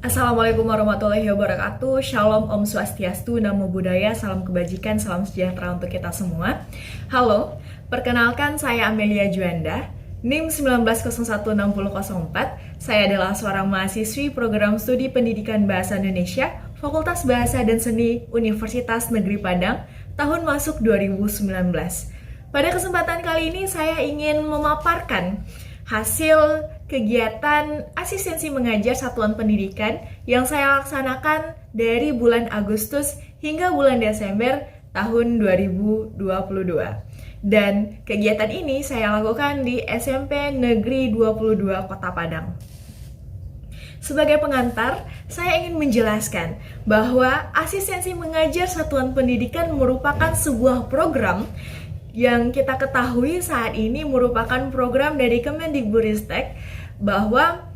Assalamualaikum warahmatullahi wabarakatuh. Shalom, Om Swastiastu, Namo Buddhaya, salam kebajikan, salam sejahtera untuk kita semua. Halo, perkenalkan saya Amelia Juanda, NIM 19016004. Saya adalah seorang mahasiswi program studi pendidikan bahasa Indonesia, Fakultas Bahasa dan Seni Universitas Negeri Padang, tahun masuk 2019. Pada kesempatan kali ini saya ingin memaparkan hasil kegiatan asistensi mengajar satuan pendidikan yang saya laksanakan dari bulan Agustus hingga bulan Desember tahun 2022. Dan kegiatan ini saya lakukan di SMP Negeri 22 Kota Padang. Sebagai pengantar, saya ingin menjelaskan bahwa asistensi mengajar satuan pendidikan merupakan sebuah program yang kita ketahui saat ini merupakan program dari Kemendikbudristek bahwa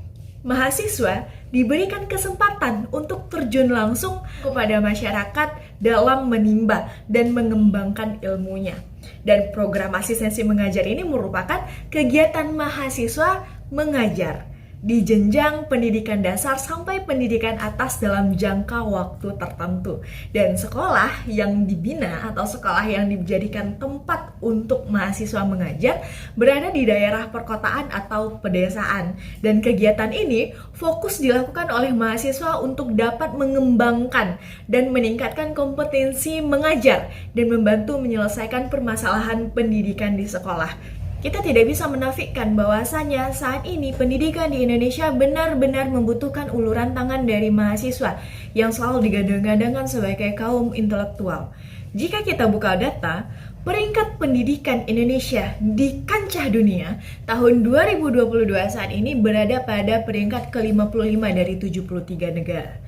mahasiswa diberikan kesempatan untuk terjun langsung kepada masyarakat dalam menimba dan mengembangkan ilmunya. Dan program asistensi mengajar ini merupakan kegiatan mahasiswa mengajar di jenjang pendidikan dasar sampai pendidikan atas dalam jangka waktu tertentu. Dan sekolah yang dibina atau sekolah yang dijadikan tempat untuk mahasiswa mengajar berada di daerah perkotaan atau pedesaan. Dan kegiatan ini fokus dilakukan oleh mahasiswa untuk dapat mengembangkan dan meningkatkan kompetensi mengajar dan membantu menyelesaikan permasalahan pendidikan di sekolah. Kita tidak bisa menafikan bahwasanya saat ini pendidikan di Indonesia benar-benar membutuhkan uluran tangan dari mahasiswa yang selalu digadang-gadangkan sebagai kaum intelektual. Jika kita buka data, peringkat pendidikan Indonesia di kancah dunia tahun 2022 saat ini berada pada peringkat ke-55 dari 73 negara.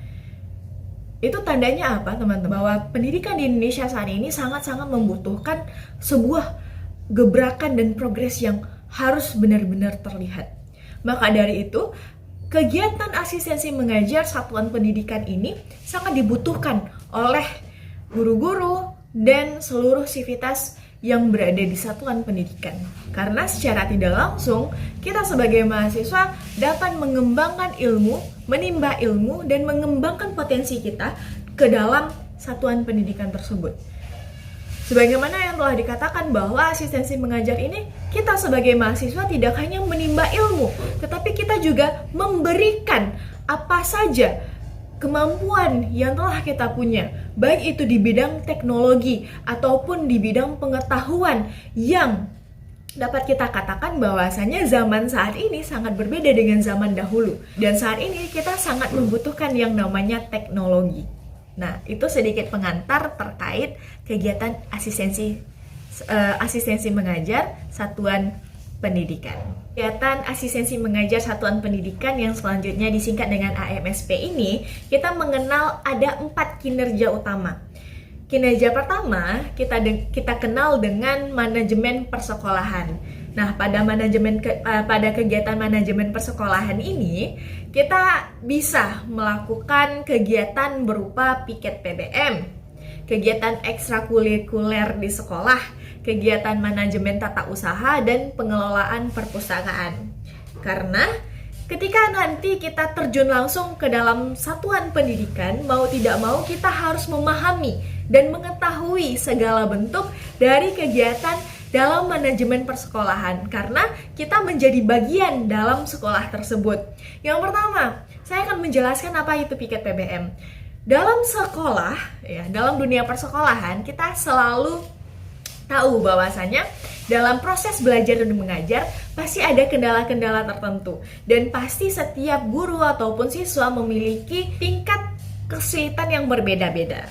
Itu tandanya apa, teman-teman? Bahwa pendidikan di Indonesia saat ini sangat-sangat membutuhkan sebuah gebrakan dan progres yang harus benar-benar terlihat. Maka dari itu, kegiatan asistensi mengajar satuan pendidikan ini sangat dibutuhkan oleh guru-guru dan seluruh sivitas yang berada di satuan pendidikan. Karena secara tidak langsung, kita sebagai mahasiswa dapat mengembangkan ilmu, menimba ilmu, dan mengembangkan potensi kita ke dalam satuan pendidikan tersebut. Sebagaimana yang telah dikatakan bahwa asistensi mengajar ini, kita sebagai mahasiswa tidak hanya menimba ilmu, tetapi kita juga memberikan apa saja kemampuan yang telah kita punya, baik itu di bidang teknologi ataupun di bidang pengetahuan yang dapat kita katakan bahwasanya zaman saat ini sangat berbeda dengan zaman dahulu. Dan saat ini kita sangat membutuhkan yang namanya teknologi. Nah, itu sedikit pengantar terkait kegiatan asistensi mengajar satuan pendidikan. Kegiatan asistensi mengajar satuan pendidikan yang selanjutnya disingkat dengan AMSP ini, kita mengenal ada 4 kinerja utama. Kinerja pertama, kita kenal dengan manajemen persekolahan. Nah, pada kegiatan manajemen persekolahan ini, kita bisa melakukan kegiatan berupa piket PBM, kegiatan ekstrakurikuler di sekolah, kegiatan manajemen tata usaha, dan pengelolaan perpustakaan. Karena ketika nanti kita terjun langsung ke dalam satuan pendidikan, mau tidak mau kita harus memahami dan mengetahui segala bentuk dari kegiatan dalam manajemen persekolahan, karena kita menjadi bagian dalam sekolah tersebut. Yang pertama, saya akan menjelaskan apa itu piket PBM. Dalam sekolah, dalam dunia persekolahan, kita selalu tahu bahwasanya dalam proses belajar dan mengajar pasti ada kendala-kendala tertentu, dan pasti setiap guru ataupun siswa memiliki tingkat kesulitan yang berbeda-beda.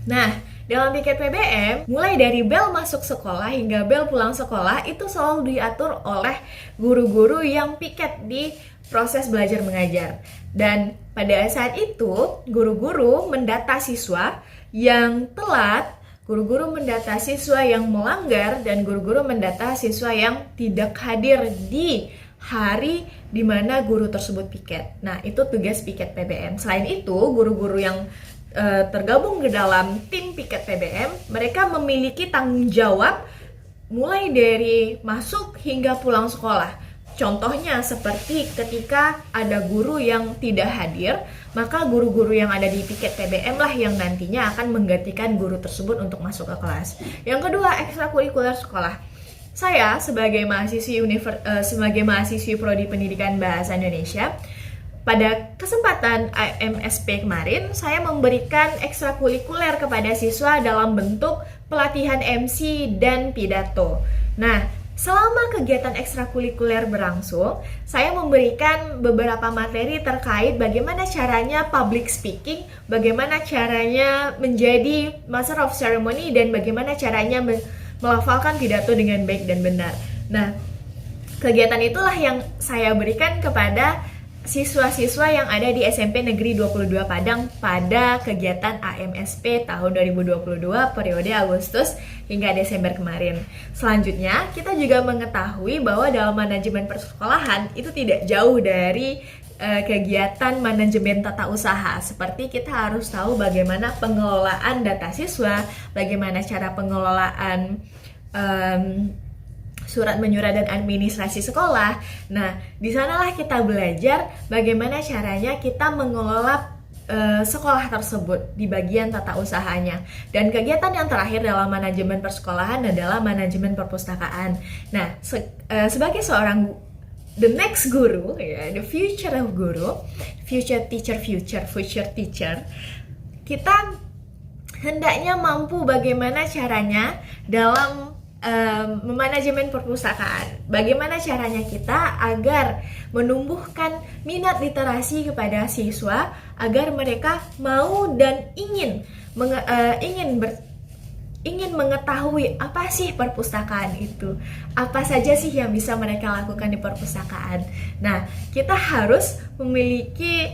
Nah, dalam piket PBM, mulai dari bel masuk sekolah hingga bel pulang sekolah itu selalu diatur oleh guru-guru yang piket di proses belajar mengajar. Dan pada saat itu, guru-guru mendata siswa yang telat, guru-guru mendata siswa yang melanggar, dan guru-guru mendata siswa yang tidak hadir di hari di mana guru tersebut piket. Nah, itu tugas piket PBM. Selain itu, guru-guru yang tergabung ke dalam tim piket PBM, mereka memiliki tanggung jawab mulai dari masuk hingga pulang sekolah. Contohnya seperti ketika ada guru yang tidak hadir, maka guru-guru yang ada di piket PBM lah yang nantinya akan menggantikan guru tersebut untuk masuk ke kelas. Yang kedua, ekstrakurikuler sekolah. Saya sebagai mahasiswi Prodi Pendidikan Bahasa Indonesia, pada kesempatan AMSP kemarin, saya memberikan ekstrakurikuler kepada siswa dalam bentuk pelatihan MC dan pidato. Nah, selama kegiatan ekstrakurikuler berlangsung, saya memberikan beberapa materi terkait bagaimana caranya public speaking, bagaimana caranya menjadi Master of Ceremony, dan bagaimana caranya melafalkan pidato dengan baik dan benar. Nah, kegiatan itulah yang saya berikan kepada siswa-siswa yang ada di SMP Negeri 22 Padang pada kegiatan AMSP tahun 2022 periode Agustus hingga Desember kemarin. Selanjutnya, kita juga mengetahui bahwa dalam manajemen persekolahan itu tidak jauh dari kegiatan manajemen tata usaha. Seperti kita harus tahu bagaimana pengelolaan data siswa, bagaimana cara pengelolaan surat menyurat dan administrasi sekolah. Nah, di sanalah kita belajar bagaimana caranya kita mengelola sekolah tersebut di bagian tata usahanya. Dan kegiatan yang terakhir dalam manajemen persekolahan adalah manajemen perpustakaan. Nah, sebagai seorang the next guru, ya, the future of guru, future teacher, kita hendaknya mampu bagaimana caranya dalam memanajemen perpustakaan. Bagaimana caranya kita agar menumbuhkan minat literasi kepada siswa agar mereka mau dan ingin mengetahui apa sih perpustakaan itu, apa saja sih yang bisa mereka lakukan di perpustakaan. Nah, kita harus memiliki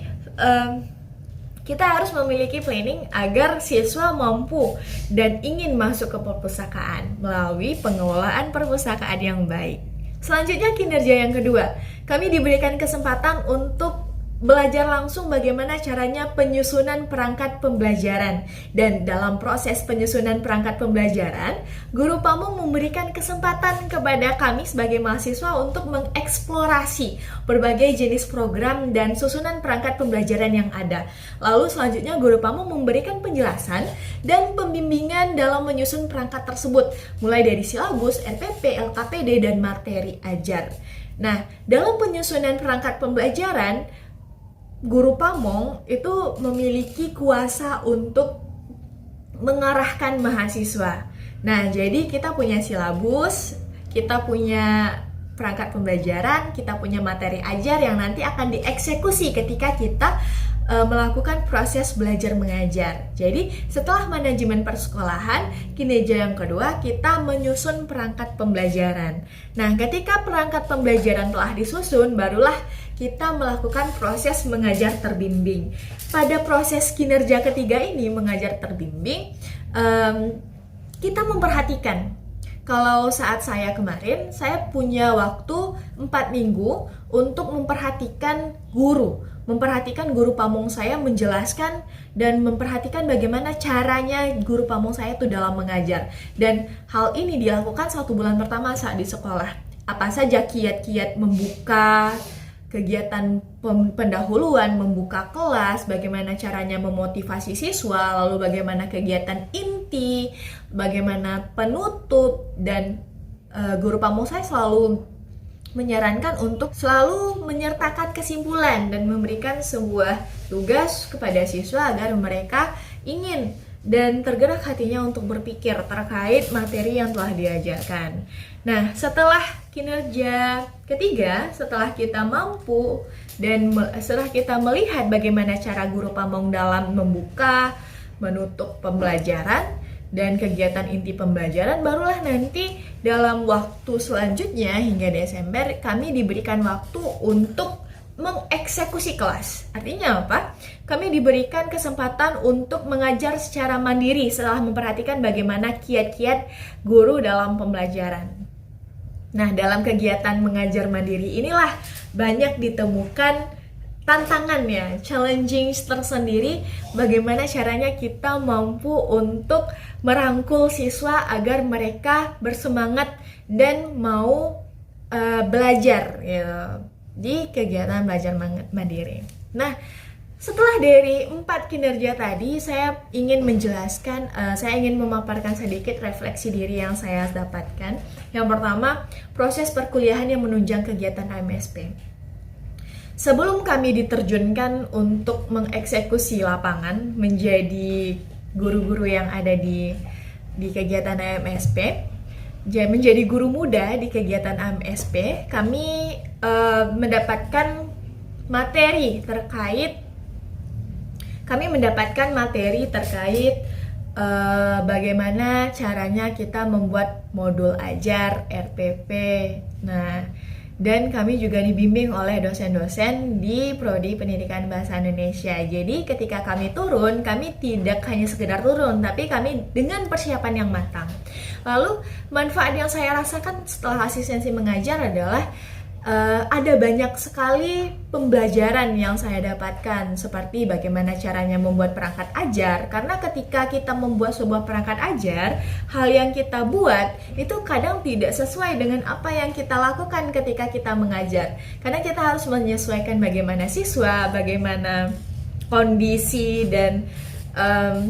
planning agar siswa mampu dan ingin masuk ke perpustakaan melalui pengelolaan perpustakaan yang baik. Selanjutnya, kinerja yang kedua. Kami diberikan kesempatan untuk belajar langsung bagaimana caranya penyusunan perangkat pembelajaran. Dan dalam proses penyusunan perangkat pembelajaran, Guru Pamung memberikan kesempatan kepada kami sebagai mahasiswa untuk mengeksplorasi berbagai jenis program dan susunan perangkat pembelajaran yang ada. Lalu selanjutnya Guru Pamung memberikan penjelasan dan pembimbingan dalam menyusun perangkat tersebut, mulai dari silabus, RPP, LKPD, dan materi ajar. Nah, dalam penyusunan perangkat pembelajaran, Guru Pamong itu memiliki kuasa untuk mengarahkan mahasiswa. Nah, jadi kita punya silabus, kita punya perangkat pembelajaran, kita punya materi ajar yang nanti akan dieksekusi ketika kita melakukan proses belajar mengajar. Jadi setelah manajemen persekolahan, kinerja yang kedua kita menyusun perangkat pembelajaran. Nah, ketika perangkat pembelajaran telah disusun, barulah kita melakukan proses mengajar terbimbing. Pada proses kinerja ketiga ini, mengajar terbimbing, kita memperhatikan. Kalau saat saya kemarin, saya punya waktu 4 minggu untuk memperhatikan guru Pamong saya menjelaskan dan memperhatikan bagaimana caranya Guru Pamong saya itu dalam mengajar. Dan hal ini dilakukan 1 bulan pertama saat di sekolah. Apa saja kiat-kiat membuka kegiatan pendahuluan, membuka kelas, bagaimana caranya memotivasi siswa, lalu bagaimana kegiatan inti, bagaimana penutup, dan Guru Pamong saya selalu menyarankan untuk selalu menyertakan kesimpulan dan memberikan sebuah tugas kepada siswa agar mereka ingin dan tergerak hatinya untuk berpikir terkait materi yang telah diajarkan. Nah, setelah kinerja ketiga, setelah kita mampu dan setelah kita melihat bagaimana cara Guru Pamong dalam membuka, menutup pembelajaran dan kegiatan inti pembelajaran, barulah nanti dalam waktu selanjutnya hingga Desember kami diberikan waktu untuk mengeksekusi kelas. Artinya apa? Kami diberikan kesempatan untuk mengajar secara mandiri setelah memperhatikan bagaimana kiat-kiat guru dalam pembelajaran. Nah, dalam kegiatan mengajar mandiri inilah banyak ditemukan tantangannya, challenging tersendiri, bagaimana caranya kita mampu untuk merangkul siswa agar mereka bersemangat dan mau belajar ya, di kegiatan belajar mandiri. Nah, setelah dari 4 kinerja tadi, saya ingin menjelaskan, saya ingin memaparkan sedikit refleksi diri yang saya dapatkan. Yang pertama, proses perkuliahan yang menunjang kegiatan AMSP. Sebelum kami diterjunkan untuk mengeksekusi lapangan menjadi guru-guru yang ada di kegiatan AMSP, menjadi guru muda di kegiatan AMSP, kami mendapatkan materi terkait bagaimana caranya kita membuat modul ajar RPP. Nah, dan kami juga dibimbing oleh dosen-dosen di Prodi Pendidikan Bahasa Indonesia. Jadi ketika kami turun, kami tidak hanya sekedar turun, tapi kami dengan persiapan yang matang. Lalu manfaat yang saya rasakan setelah asistensi mengajar adalah ada banyak sekali pembelajaran yang saya dapatkan, seperti bagaimana caranya membuat perangkat ajar. Karena ketika kita membuat sebuah perangkat ajar, hal yang kita buat itu kadang tidak sesuai dengan apa yang kita lakukan ketika kita mengajar. Karena kita harus menyesuaikan bagaimana siswa, bagaimana kondisi dan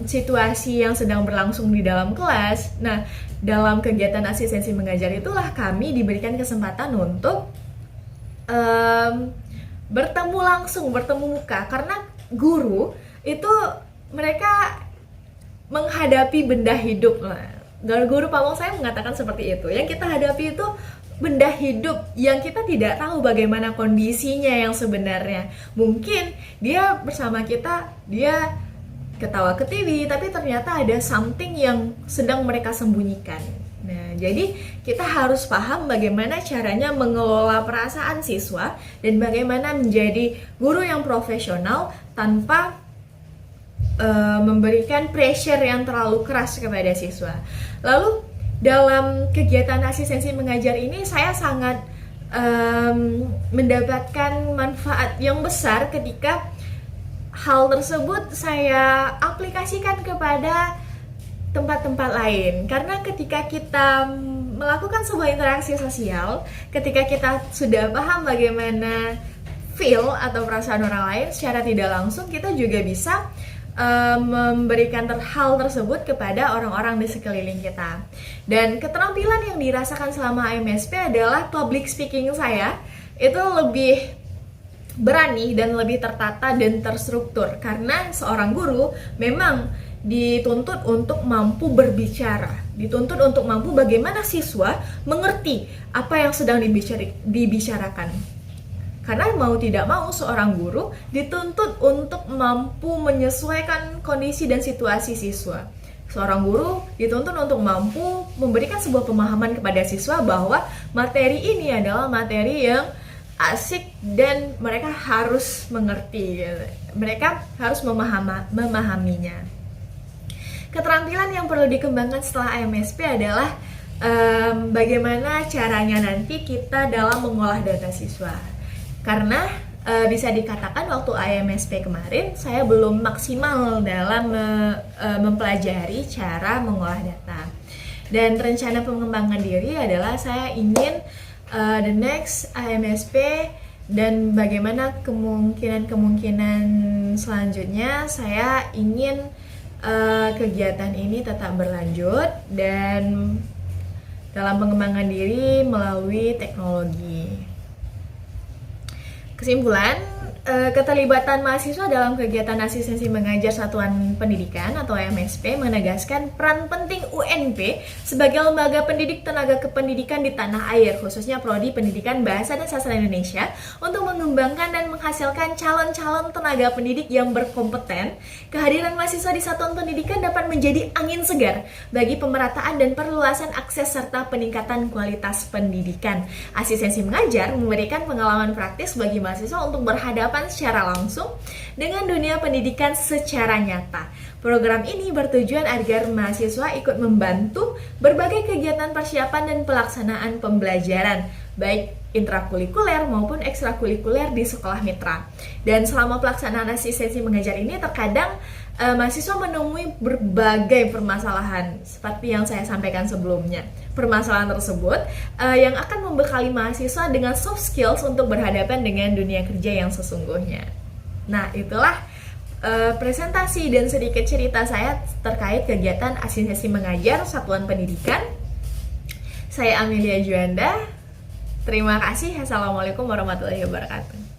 situasi yang sedang berlangsung di dalam kelas. Nah, dalam kegiatan asistensi mengajar itulah kami diberikan kesempatan untuk bertemu langsung, bertemu muka. Karena guru itu mereka menghadapi benda hidup. Guru pamong saya mengatakan seperti itu. Yang kita hadapi itu benda hidup yang kita tidak tahu bagaimana kondisinya yang sebenarnya. Mungkin dia bersama kita, dia ketawa ke TV, tapi ternyata ada something yang sedang mereka sembunyikan. Nah, jadi kita harus paham bagaimana caranya mengelola perasaan siswa dan bagaimana menjadi guru yang profesional tanpa memberikan pressure yang terlalu keras kepada siswa. Lalu dalam kegiatan asistensi mengajar ini saya sangat mendapatkan manfaat yang besar ketika hal tersebut saya aplikasikan kepada tempat-tempat lain. Karena ketika kita melakukan sebuah interaksi sosial, ketika kita sudah paham bagaimana feel atau perasaan orang lain, secara tidak langsung kita juga bisa memberikan hal tersebut kepada orang-orang di sekeliling kita. Dan keterampilan yang dirasakan selama AMSP adalah public speaking saya itu lebih berani dan lebih tertata dan terstruktur. Karena seorang guru memang dituntut untuk mampu berbicara, dituntut untuk mampu bagaimana siswa mengerti apa yang sedang dibicarakan. Karena mau tidak mau seorang guru dituntut untuk mampu menyesuaikan kondisi dan situasi siswa. Seorang guru dituntut untuk mampu memberikan sebuah pemahaman kepada siswa bahwa materi ini adalah materi yang asik dan mereka harus mengerti, mereka harus memahaminya. Keterampilan yang perlu dikembangkan setelah AMSP adalah bagaimana caranya nanti kita dalam mengolah data siswa. Karena bisa dikatakan waktu AMSP kemarin saya belum maksimal dalam mempelajari cara mengolah data. Dan rencana pengembangan diri adalah saya ingin the next AMSP dan bagaimana kemungkinan selanjutnya saya ingin kegiatan ini tetap berlanjut dan dalam pengembangan diri melalui teknologi. Kesimpulan, keterlibatan mahasiswa dalam kegiatan asistensi mengajar satuan pendidikan atau AMSP menegaskan peran penting UNP sebagai lembaga pendidik tenaga kependidikan di tanah air, khususnya Prodi Pendidikan Bahasa dan Sastra Indonesia, untuk mengembangkan dan menghasilkan calon-calon tenaga pendidik yang berkompeten. Kehadiran mahasiswa di satuan pendidikan dapat menjadi angin segar bagi pemerataan dan perluasan akses serta peningkatan kualitas pendidikan. Asistensi mengajar memberikan pengalaman praktis bagi mahasiswa untuk berhadapan secara langsung dengan dunia pendidikan secara nyata. Program ini bertujuan agar mahasiswa ikut membantu berbagai kegiatan persiapan dan pelaksanaan pembelajaran, baik intrakurikuler maupun ekstrakurikuler di sekolah mitra. Dan selama pelaksanaan asistensi mengajar ini terkadang mahasiswa menemui berbagai permasalahan seperti yang saya sampaikan sebelumnya. Permasalahan tersebut yang akan membekali mahasiswa dengan soft skills untuk berhadapan dengan dunia kerja yang sesungguhnya. Nah, itulah presentasi dan sedikit cerita saya terkait kegiatan asistensi mengajar Satuan Pendidikan. Saya Amelia Juanda. Terima kasih. Assalamualaikum warahmatullahi wabarakatuh.